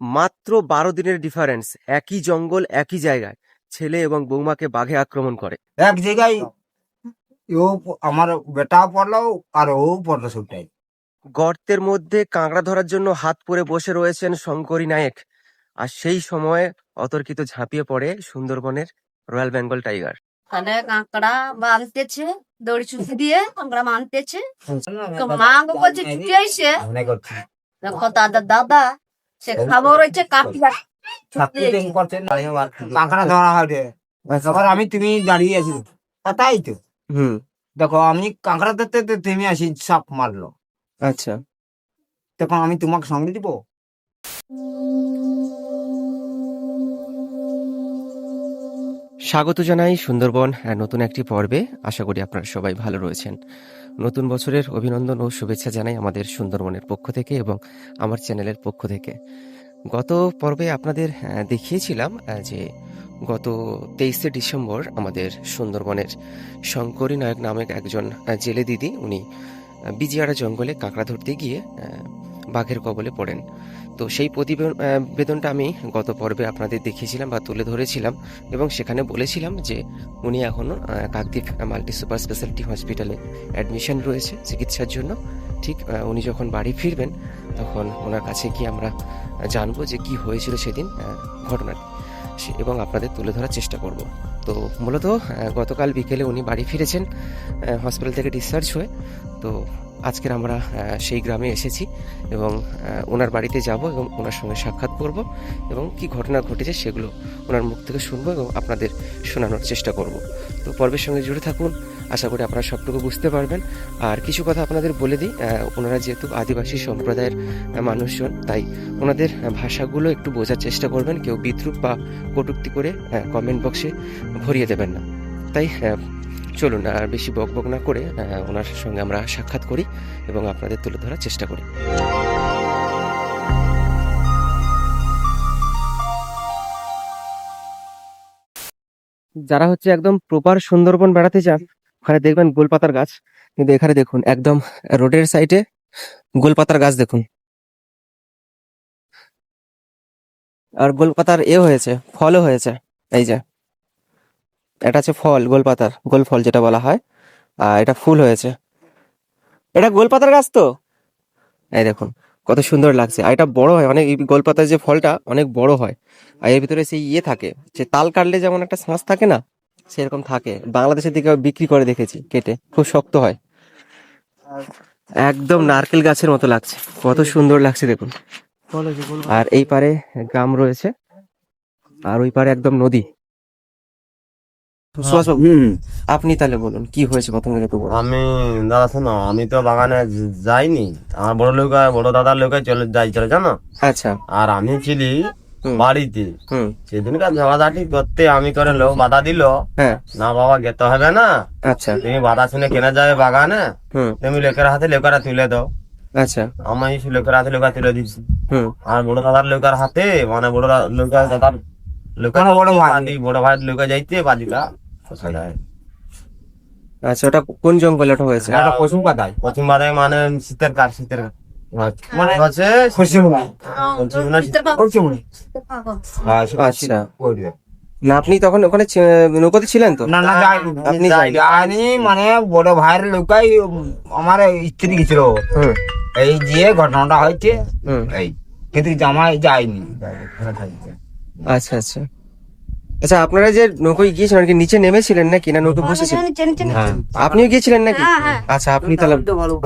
মাত্র 12 দিনের ডিফারেন্স, একই জঙ্গল একই জায়গায় ছেলে এবং বৌমাকে বাঘে আক্রমণ করে। এক জায়গায় ও আমার বেটাও পড়লো আর ও পড়লো সবটাই। গর্তের মধ্যে কাঁকড়া ধরার জন্য হাত পরে বসে রয়েছেন শঙ্করী নায়েক, আর সেই সময় অতর্কিত ঝাঁপিয়ে পড়ে সুন্দরবনের রয়্যাল বেঙ্গল টাইগার। তাহলে কাঁকড়া বাঁধতেছে দড়ি ছুটি দিয়ে কাঁকড়া বাঁধতেছে। তো মা গো বলছে ছুটি আইসে মনে করছি দেখো দাদা সে খাবার হচ্ছে কাঁকড়া কাঁকড়া ধরা হয় রে। তখন আমি তুমি দাঁড়িয়ে আছি, তাই তো দেখো আমি কাঁকড়া ধরতে থেমে আসি, সাপ মারলো। আচ্ছা, তখন আমি তোমাকে সঙ্গে দিব। স্বাগত জানাই সুন্দরবন নতুন একটি পর্বে। আশা করি আপনারা সবাই ভালো রয়েছেন। নতুন বছরের অভিনন্দন ও শুভেচ্ছা জানাই আমাদের সুন্দরবনের পক্ষ থেকে এবং আমার চ্যানেলের পক্ষ থেকে। গত পর্বে আপনাদের দেখিয়েছিলাম যে গত 23শে ডিসেম্বর আমাদের সুন্দরবনের শঙ্করী নায়ক নামক একজন জেলে দিদি, উনি বিজিয়ারা জঙ্গলে কাঁকড়া ধরতে গিয়ে বাঘের কবলে পড়েন। তো সেই প্রতিবেদনটা আমি গত পর্বে আপনাদের দেখিয়েছিলাম বা তুলে ধরেছিলাম এবং সেখানে বলেছিলাম যে উনি এখনও কাকদ্বীপ মাল্টি সুপার স্পেশালিটি হসপিটালে অ্যাডমিশন রয়েছে চিকিৎসার জন্য। ঠিক উনি যখন বাড়ি ফিরবেন তখন ওনার কাছে গিয়ে আমরা জানবো যে কি হয়েছিল সেদিন ঘটনাটি এবং আপনাদের তুলে ধরার চেষ্টা করব। তো মূলত গতকাল বিকেলে উনি বাড়ি ফিরেছেন হসপিটাল থেকে ডিসচার্জ হয়ে। তো আজকের আমরা সেই গ্রামে এসেছি এবং ওনার বাড়িতে যাব এবং ওনার সঙ্গে সাক্ষাৎ করব এবং কি ঘটনা ঘটেছে সেগুলো ওনার মুখ থেকে শুনবো এবং আপনাদের শোনানোর চেষ্টা করব। তো পর্বের সঙ্গে জুড়ে থাকুন, আশা করি আপনারা সবটুকু বুঝতে পারবেন। আর কিছু কথা আপনাদের বলে দিই, ওনারা যেহেতু আদিবাসী সম্প্রদায়ের মানুষজন, তাই ওনাদের ভাষাগুলো একটু বোঝার চেষ্টা করবেন। কেউ বিদ্রূপ বা কটূক্তি করে কমেন্ট বক্সে ভরিয়ে দেবেন না। তাই চলুন আর বেশি বকবক না করে ওনার সঙ্গে আমরা সাক্ষাৎ করি এবং আপনাদের তুলে ধরার চেষ্টা করি। যারা হচ্ছে একদম প্রপার সুন্দরবন বেড়াতে যান, ওখানে দেখবেন গোলপাতার গাছ, কিন্তু এখানে দেখুন একদম রোডের সাইডে গোলপাতার গাছ দেখুন। আর গোলপাতার হয়েছে, ফলও হয়েছে। এই যে এটা হচ্ছে ফল, গোলপাতার গোল ফল যেটা বলা হয়, আর এটা ফুল হয়েছে। এটা গোলপাতার গাছ তো, এই দেখুন কত সুন্দর লাগছে। আর এটা বড় হয় অনেক, গোলপাতার যে ফলটা অনেক বড় হয়। আর এর ভিতরে সেই থাকে, যে তাল কাটলে যেমন একটা শাঁস থাকে না, সেরকম থাকে। বাংলাদেশের দিকে বিক্রি করে দেখেছি কেটে, খুব শক্ত হয়, একদম নারকেল গাছের মতো লাগছে, কত সুন্দর লাগছে দেখুন। আর এই পারে গ্রাম রয়েছে আর ওই পারে একদম নদী। আপনি তাহলে বলুন কি হয়েছে প্রথম থেকে। আমি দাদা শোনো, আমি তো বাগানে যাইনি, আমার বড় দাদার লোক চলে জানো। আচ্ছা। আর আমি ছিলি বাড়িতে, হুম। সেদিনকার ঝগড়াঝাটি করতে আমি করে লোক বাধা দিল, হ্যাঁ। না বাবা যেতে হবে না, আচ্ছা। তুমি বাধা শুনে কেনা যাবে বাগানে, তুমি লোকের হাতে লোকেরা তুলে দাও। আচ্ছা। আমি লোকের হাতে লোকেরা তুলে দিচ্ছি। হুম। আর বড় দাদার লোকের হাতে, মানে বড় লোকের দাদার লোকের বড় ভাইয়ের লোকে যাইতে বাজিটা কোথায় যায়। আচ্ছা, ওটা কোন জঙ্গলে ওটা হয়েছে? পশ্চিম বাদায়, মানে শীতের কাঠ, মানে হচ্ছে আচ্ছা। না আপনি তখন ওখানে নৌকাতে ছিলেন তো? না না আপনি যাইনি, মানে বড় ভাইয়ের লোকাই আমার স্ত্রী গেছিল এই যে ঘটনাটা হয়েছে এই, কিন্তু জামাই যায়নি। আচ্ছা আচ্ছা আচ্ছা, আপনারা যে নৌকোয় গিয়েছিলেন আর কি নিচে নেমেছিলেন নাকি, না নৌকো বসেছিলেন? আপনিও গিয়েছিলেন নাকি? আচ্ছা, আপনি তাহলে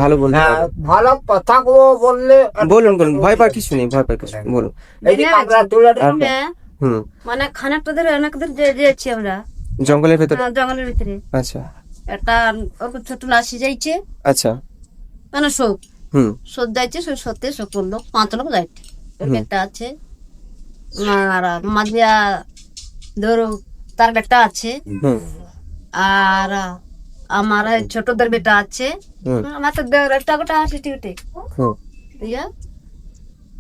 ভালো বলুন। ভালো কথা বললে বলুন বলুন, ভয় পাওয়ার কিছু নেই, ভয় পাওয়ার কিছু নেই, বলুন। এই যে কাঁকড়া তোলাটা মানে খানিকটা ধরে অনেকদের যেয়েছি আমরা জঙ্গলের ভেতরে। জঙ্গলের ভিতরে। আচ্ছা। একটা ছোট লাশি যাইছে। আচ্ছা। মানে শোধ যাইছে, সত্যি শোক করলো 5 লোক যাইছে। একটা আছে আর মাঝিয়া ধরো তার বেটা আছে, আর আমার ছোটদের বেটা আছে, আমার তো একটা গোটা আছে টিউটে।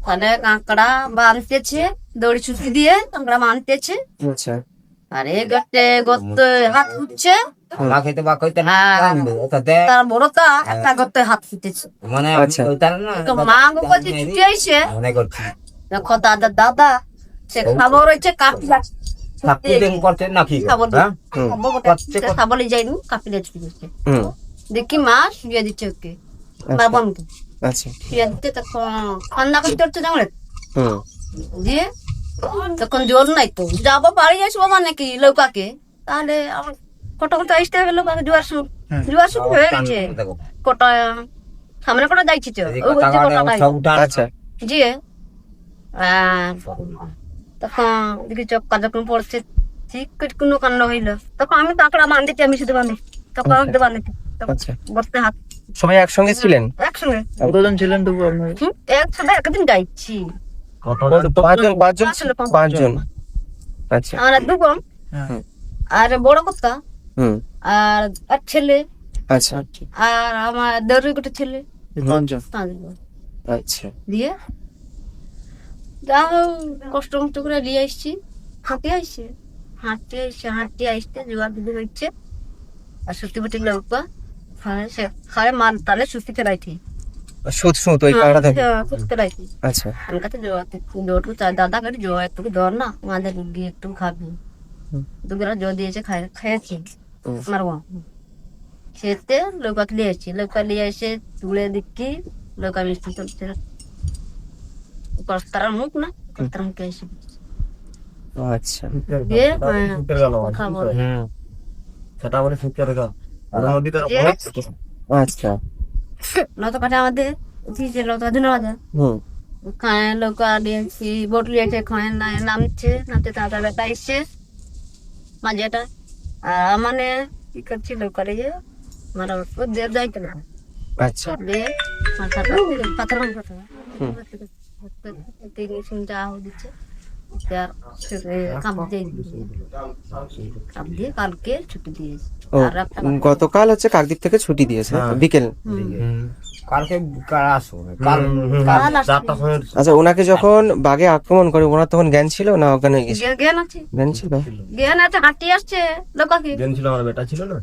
তাহলে কাঁকড়া বাঁধতেছে দড়ি ছুটি দিয়ে, কাঁকড়া বাঁধতেছে। আচ্ছা। আর এই গর্তে হাত ফুটছে, তার বড়টা একটা গর্তে হাত ফুটেছে। মানে আচ্ছা। মা গো বলছে ছুটি আইসে, দেখো দাদা দাদা সে খাবার রয়েছে কাপি ঠাকুর করছে নাকি খাবার হ্যাঁ খাবার যাইনি কাপি দিচ্ছে হুম দেখি মা শুয়ে দিচ্ছে ওকে বাবাকে আচ্ছা শুয়ে দিচ্ছে তখন কান্না করতে করতে জানলে হুম দিয়ে তখন জোর নাই তো যাবো বাড়ি আসবো মানে কি লৌকাকে তাহলে আমার কটা কটা আসতে হবে লৌকাকে জোয়ার শুরু হয়ে গেছে কটা সামনে কটা যাইছি তো ওই বলছে কটা আচ্ছা জি তখন দেখি চক্কা যখন পড়ছে ঠিক কোনো কান্ড হইলো তখন আমি তো আঁকড়া বাঁধেছি আমি শুধু বাঁধি তখন আমি বাঁধেছি তখন আচ্ছা বসতে হাত সবাই একসঙ্গে ছিলেন একসঙ্গে কতজন ছিলেন তবু আপনার? একসাথে একদিন যাইছি পাঁচজন আচ্ছা আমার দু বোন হ্যাঁ। আর বড় কথা হুম আর আর ছেলে আচ্ছা আর আমার দেড় গোটা ছেলে পাঁচজন। 5 জন। আচ্ছা দিয়ে যাও কষ্ট মষ্ট করে নিয়ে আসছি হাঁটতে আসছে জোয়ার দিদি হচ্ছে আর সুতি বুটি লৌকা খায় মাল তালে সুতি ফেলাইছি সুত সুত ওই কাঁকড়া থাকে সুতি ফেলাইছি আচ্ছা আমার কাছে জোয়ারটু দাদা করে জোয়া একটু ধর না আমাদের গিয়ে একটু খাবি দুগুলা জো দিয়েছে খেয়েছি আমার মা সেতে লৌকাকে নিয়ে এসেছি লৌকা নিয়ে এসে তুলে দেখি লৌকা মিষ্টি চলছে কস্তার মুখ না কস্তার মুখে এসে আচ্ছা দিয়ে শুকিয়ে গেল খাবো সেটা বলে শুকিয়ে গেল আর নদীতে আচ্ছা লতা কাটা আমাদের যে লতা ধন্যবাদ হুম খায় লৌকা দিয়েছি বোট লিয়েছে খায় নামছে তাড়াতাড়ি বেটা এসছে মাঝেটা আর মানে কি করছি লৌকা দিয়ে মারা দেড় যাইতে না আচ্ছা দিয়ে পাথর যা দিচ্ছে কালকে ছুটি দিয়েছে ও আর একটা গতকাল হচ্ছে কাকদ্বীপ থেকে ছুটি দিয়েছে বিকেল কালকে কাল আসো কাল কাল আসছে। 4টার সময় আচ্ছা ওনাকে যখন বাঘে আক্রমণ করে ওনার তখন জ্ঞান ছিল না অজ্ঞান হয়ে গেছে জ্ঞান আছে জ্ঞান ছিল হাঁটি আসছে লোকাকে দিন ছিল আমার বেটা ছিল না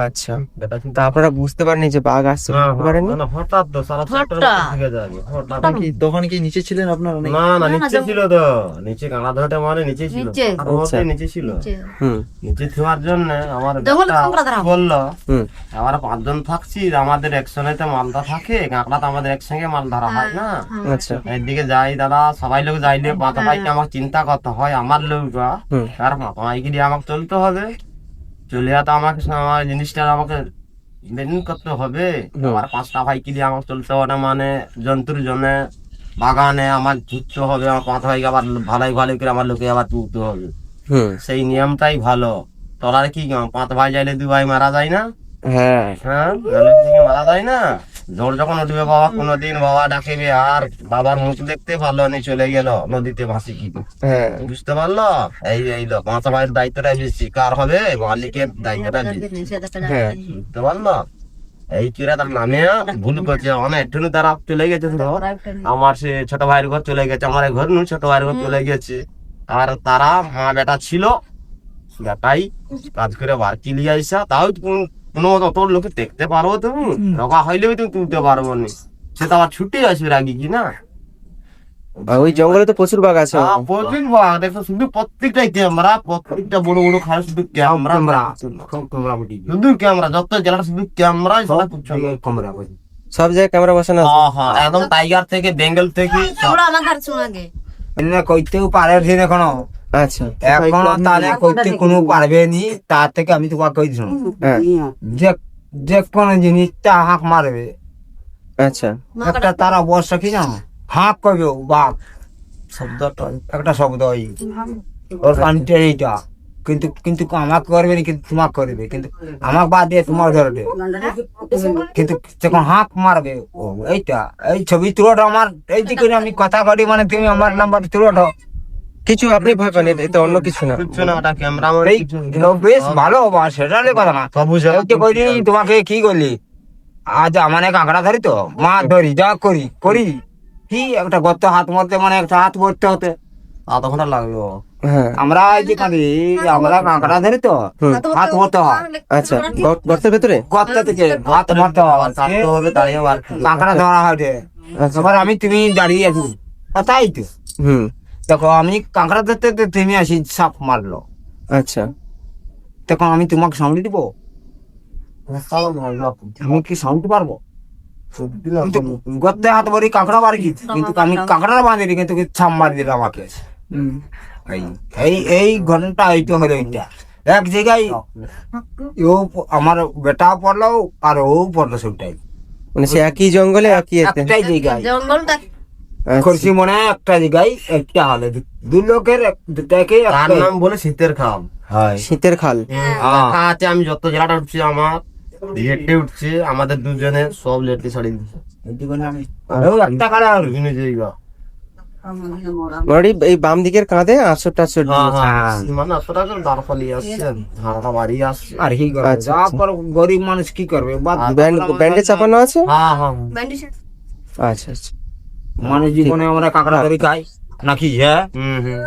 আচ্ছা বেটা ছিল তা আপনারা বুঝতে পারেননি যে বাঘ আসছে বুঝতে পারেননি না হঠাৎ তো সারা হঠাৎ। থেকে যাবে হঠাৎ তখন কি নিচে ছিলেন আপনারা নাকি? না নিচে ছিল তো নিচে কাঁকড়া ধরাটা মানে নিচে ছিল নিচে। আর ওটাই নিচে ছিল হুম নিচে থাকার জন্য আমার জঙ্গলে বেটা কাঁকড়া ধরা। বললো হুম আমরা 5 জন থাকছি আমাদের একসঙ্গে মালটা থাকে কাঁকড়া তো আমাদের একসঙ্গে মাল ধরা হয় না আচ্ছা এইদিকে যাই দাদা সবাই লোক যাইলে মাথা ভাইকে আমাকে চিন্তা করতে হয় আমার লোকটা হুম আর মাথা ভাইকে দিয়ে আমাকে চলতে হবে চলে তো আমাকে আমার জিনিসটা আমাকে মেনটেন করতে হবে আমার 5টা ভাইকে দিয়ে আমাকে চলতে হবে মানে জন্তুর জন্য বাগানে আমার ঘুরতে হবে আমার 5 ভাইকে আবার ভালোই ভালো করে আমার লোকে আবার তুলতে হবে হুম সেই নিয়মটাই ভালো তোলার কি 5 ভাই যাইলে 2 ভাই মারা যায় না হ্যাঁ হ্যাঁ মারা যায় না ঝড় যখন উঠবে বাবা কোনোদিন বাবা ডাকিবে আর বাবার মুখ দেখতে ভালো নেই চলে গেল নদীতে ভাসি কি হ্যাঁ বুঝতে পারলো এই লোক মাথা ভাইয়ের দায়িত্বটা বেশি কার হবে মালিকের দায়িত্বটা বেশি হ্যাঁ বুঝতে পারলো এই চিরা তার নামে ভুল করছে অনেক একটু তারা চলে গেছে তো আমার সে ছোট ভাইয়ের ঘর চলে গেছে আমার ঘর নু ছোট ভাইয়ের ঘর চলে গেছে আর তারা মা বেটা ছিল বেটাই কাজ করে বার চিলিয়ে আইসা তাও কোনো অত লোকে দেখতে পারবো তুমি রকা হইলেও তুমি তুলতে পারবো না সে তো আবার ছুটি আসবে রাগি কি না আর ওই জঙ্গলে তো প্রচুর বাঘ আছে প্রচুর বাঘ দেখো শুধু প্রত্যেকটাই ক্যামেরা প্রত্যেকটা বড় বড় খায় শুধু ক্যামেরা শুধু ক্যামেরা যত জেলার শুধু ক্যামেরা সব জায়গায় ক্যামেরা বসানো আছে হ্যাঁ একদম টাইগার থেকে বেঙ্গল থেকে আমরা আমার ঘর শুনে আগে এনে কইতেও পারে ঠিক এখনো আচ্ছা এখনো তাহলে কইতে কোনো পারবে নি তার থেকে আমি তোমাকে কই দিলাম হ্যাঁ যে যে কোনো জিনিসটা হাঁক মারবে আচ্ছা একটা তারা বর্ষা কি জানো হাঁক করবে বাঘ শব্দটা একটা শব্দ ওই ওর কানটা এইটা কিন্তু কিন্তু আমাকে করবে না কিন্তু তোমাকে করবে কিন্তু আমাকে বাদ দিয়ে তোমার ধরবে কিন্তু যখন হাঁক মারবে ও এইটা এই ছবি তুলোটা আমার এই দিকে আমি কথা করি মানে তুমি আমার নাম্বার তুলোটা কিছু আপনি ভয় পান এটা অন্য কিছু না কিছু না ওটা ক্যামেরা মানে এই বেশ ভালো বা সেটা নিয়ে কথা না কইলি তোমাকে কি করলি আজ মানে কাঁকড়া ধরি তো মাছ ধরি যা করি করি কি একটা গর্ত হাত মধ্যে মানে একটা হাত ভরতে হতে আধা ঘন্টা লাগবে হ্যাঁ আমরা এই যে কাঁদি আমরা কাঁকড়া ধরি তো হাত ভরতে হয় আচ্ছা গর্তের ভেতরে গর্ত থেকে হাত ভরতে হয় কাটতে হবে দাঁড়িয়ে বার কাঁকড়া ধরা হয় রে। আচ্ছা এবার আমি তুমি দাঁড়িয়ে আছি তাই তো হুম। দেখো আমি কাঁকড়া ধরতে ধরতে থেমে আসি, সাপ মারলো, আচ্ছা। তখন আমি তোমাকে সামলে দিব? আমি কি সামলাতে পারবো? কিন্তু গর্তে হাত ভরি কাঁকড়া মারি, কিন্তু আমি কাঁকড়া বাঁধিনি, কিন্তু ছাপ মারি দিল আমাকে। এই এই ঘটনাটা এইটা হলো এইটা। এক জায়গায় ও আমার বেটা পড়লো আর ও পড়লো, সবটাই মানে সে একই জঙ্গলে একই এতে। একটাই জায়গায় জঙ্গলটা আচ্ছা। করছি মনে হয়, একটা জায়গায় একটা হলে দু লোকের দুটাকে তার নাম বলে শীতের খাম। হয়। শীতের খাল। লেখা আছে, আমি যত জেলাটা উঠছি আমার লেটে উঠছে, আমাদের দুজনের সব লেটে ছাড়িয়ে দিচ্ছে একটা কালার বিভিন্ন জায়গা। মোটামুটি এই বাম দিকের কাঁধে আঁচড় টাচড় হ্যাঁ, দিয়েছে। হ্যাঁ, মানে এতটা করে দাঁড় ফালিয়ে আসছে, ধারাটা বাড়িয়ে আসছে। আর কি করবে, আচ্ছা, যা আচ্ছা। করো, গরিব মানুষ কি করবে, বাদ দাও। ব্যান্ডে চাপানো আছে। হ্যাঁ হ্যাঁ ব্যান্ডেজ আচ্ছা আচ্ছা। মানুষ জীবনে আমরা কাঁকড়া ধরি খাই নাকি? হ্যাঁ হুম হুম